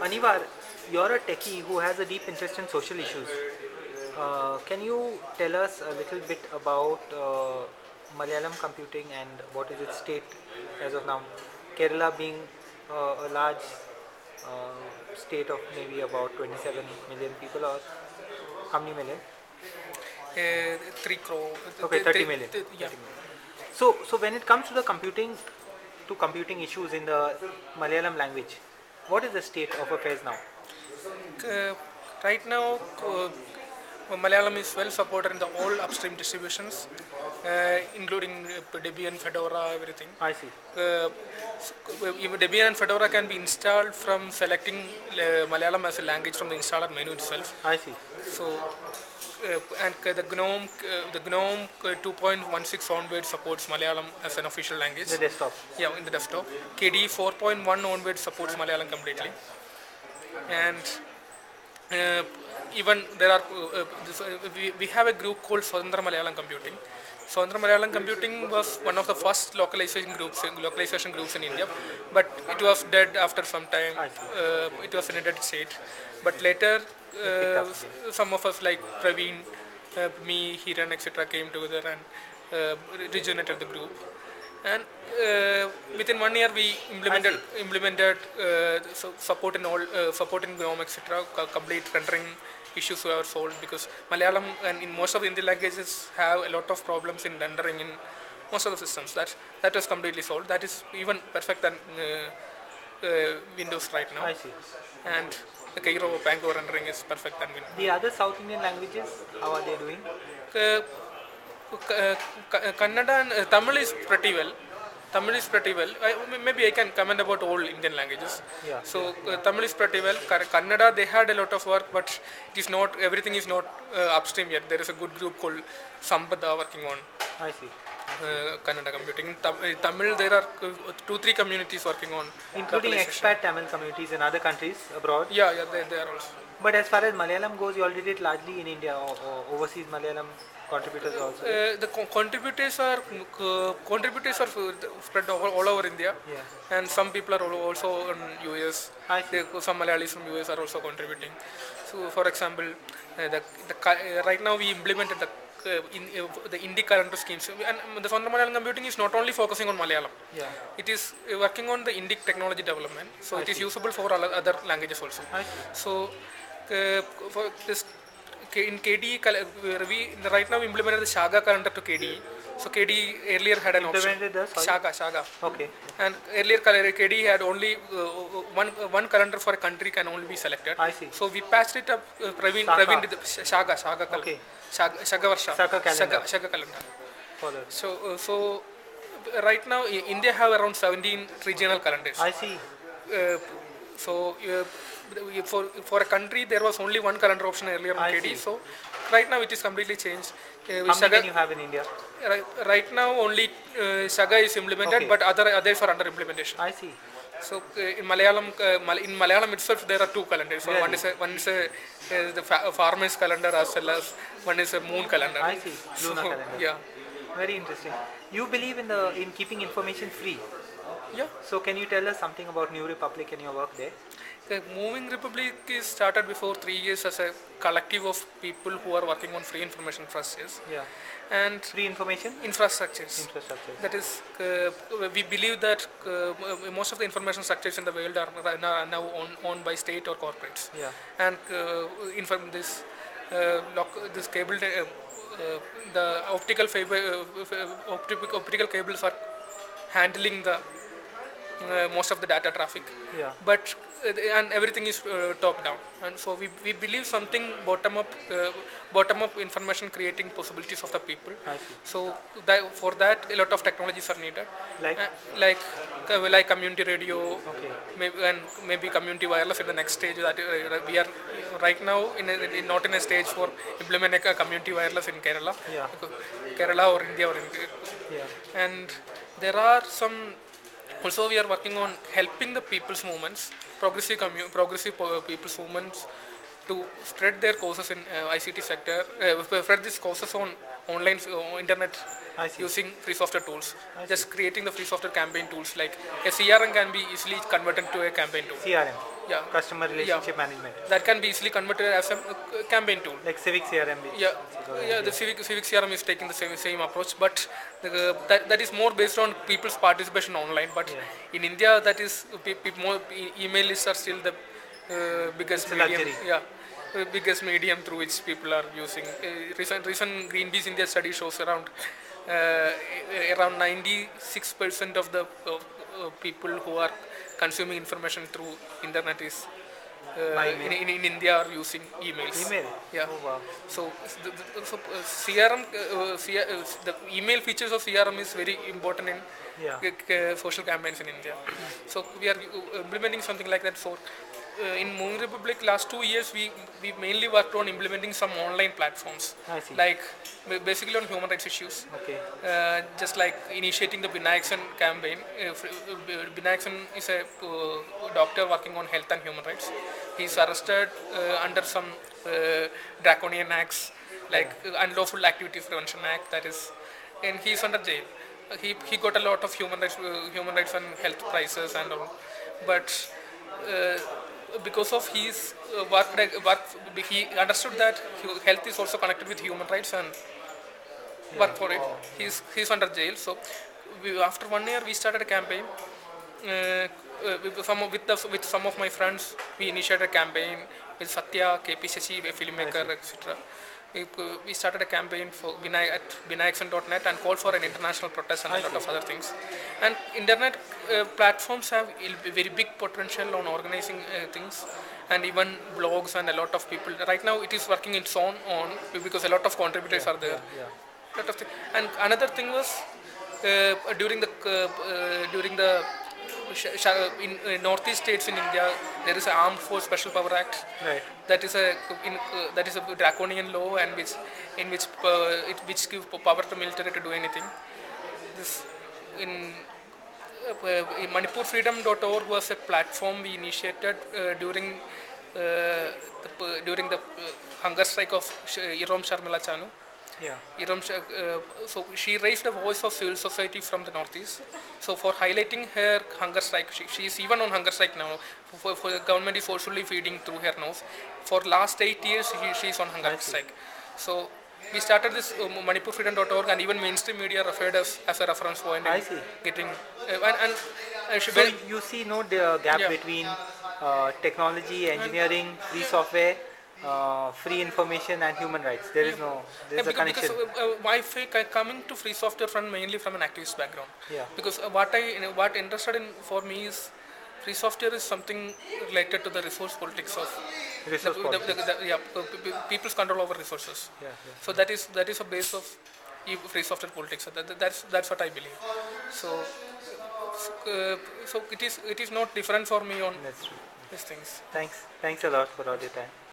Anivar, you're a techie who has a deep interest in social issues. Can you tell us a little bit about Malayalam computing and what is its state as of now? Kerala being a large state of maybe about 27 million people, or how many million? 3 crore. Okay, 30 million. Yeah. 30 million. So when it comes to the computing issues in the Malayalam language, what is the state of affairs now? Uh, right now, Malayalam is well supported in the all upstream distributions, including Debian, Fedora, everything. I see. Even Debian and Fedora can be installed from selecting Malayalam as a language from the installer menu itself. I see. So, and the GNOME 2.16 onward supports Malayalam as an official language. The desktop. Yeah, in the desktop. KDE 4.1 onward supports Malayalam completely. And even there are we have a group called Swathantra Malayalam Computing. Swathantra Malayalam Computing was one of the first localization groups in India, but it was dead after some time. It was in a dead state. But later, some of us like Praveen, me, Hiran, etc., came together and regenerated the group. And within 1 year, we implemented support in all support in GNOME, etc. Complete rendering issues were solved, because Malayalam and in most of the Indian languages have a lot of problems in rendering in most of the systems. That was completely solved. That is even perfect than Windows right now. I see. And the Cairo Pango rendering is perfect than Windows. The other South Indian languages, how are they doing? Kannada and Tamil is pretty well. Maybe I can comment about all Indian languages. Yeah. So Tamil is pretty well. Kannada, they had a lot of work, but it is not, everything is not upstream yet. There is a good group called Sampada working on I see. Kannada computing. In Tamil, there are 2-3 communities working on Including localization. expat Tamil communities in other countries abroad. Yeah, they are also. But as far as Malayalam goes, you all did it largely in India, or overseas Malayalam contributors also. The contributors are spread all over India, Yeah. and some people are also in US. I see. Some Malayalis from US are also contributing. So, for example, right now we implemented the indie calendar schemes, and the Swathantra Malayalam Computing is not only focusing on Malayalam. Yeah. It is working on the indie technology development, so it is usable for other languages also. I see. So, for this in KDE, right now we implemented the Shaga calendar to KDE. So KDE earlier had an option. Implemented the Shaga. Okay. And earlier KDE had only one calendar for a country can only be selected. I see. So we patched it up. Praveen did the Shaga calendar. Okay. Shaga Varsha. Shaga calendar. Follow. So right now India have around 17 regional calendars. I see. So for a country there was only one calendar option earlier on KDE. So right now it is completely changed. How many can you have in India? Right now only Shaga is implemented, but others are under implementation. I see. So in Malayalam itself there are 2 calendars. So Really? one is the farmer's calendar, as well as one is a moon calendar. I see. Lunar calendar. Yeah. Very interesting. You believe in keeping information free. Yeah. So can you tell us something about New Republic and your work there? The Moving Republic is started before 3 years as a collective of people who are working on free information infrastructures. Yeah. And Free information? infrastructures. Infrastructure. That is, we believe that most of the information structures in the world are now owned by state or corporates. Yeah. And this cable, the optical cables are handling the most of the data traffic. Yeah. But and everything is top down, and so we believe something bottom up information creating possibilities of the people. I see. So for that a lot of technologies are needed, Like? like community radio. Okay. Maybe community wireless in the next stage. That we are right now not in a stage for implementing a community wireless in Kerala. Yeah. Kerala or India or India. Yeah. And there are some. Also, we are working on helping the people's movements, progressive people's movements, to spread their courses in ICT sector, spread these courses on online internet using free software tools. Just creating the free software campaign tools, like a CRM can be easily converted to a campaign tool. CRM. Yeah. customer Yeah. relationship management, That can be easily converted as a campaign tool. like Civic CRM. Yeah, yeah. The civic CRM is taking the same approach, but that is more based on people's participation online. But Yeah. in India, that is more email lists are still the biggest It's a medium. luxury. Yeah, biggest medium through which people are using. Recent Greenpeace India study shows around 96% of the people who are consuming information through internet is My in, email. in India are using emails. Email. Yeah. Oh wow. So, CRM, the email features of CRM is very important in Yeah. social campaigns in India. So we are implementing something like that for. In Moving Republic, last 2 years we mainly worked on implementing some online platforms, I see. like basically on human rights issues. Okay. Just like initiating the Binaction campaign. Binaction is a doctor working on health and human rights. He's arrested under some draconian acts like Unlawful Activities Prevention Act, that is, and he's under jail. He got a lot of human rights and health prizes and all, but because of his work, he understood that health is also connected with human rights and work for it. He's under jail. So after 1 year, we started a campaign. With some of my friends, we initiated a campaign with Satya, KP Shashi, a filmmaker, etc. We started a campaign for at binaction.net and called for an international protest and a lot of other things. And internet platforms have a very big potential on organizing things, and even blogs and a lot of people. Right now, it is working its own on because a lot of contributors are there. Yeah. Lot of and another thing was during the in northeast states in India, there is an Armed Force Special Power Act. Right. That is a draconian law, and which give power to military to do anything. This in Manipurfreedom.org was a platform we initiated during the hunger strike of Irom Sharmila Chanu. Yeah. So she raised the voice of civil society from the northeast. So for highlighting her hunger strike, she is even on hunger strike now. For the government is forcefully feeding through her nose. For last 8 years, she is on hunger strike. So we started this Manipurfreedom.org, and even mainstream media referred us as a reference point. I see. Getting So you see no gap between technology, engineering, free software, free information, and human rights. There is a connection. Because Wi-Fi coming to free software from mainly from an activist background. Yeah. Because what interested in for me is free software is something related to the resource politics of people's control over resources. Yeah. So that is a base of free software politics. So that's what I believe. So it is not different for me on That's true. these things. Thanks a lot for all your time.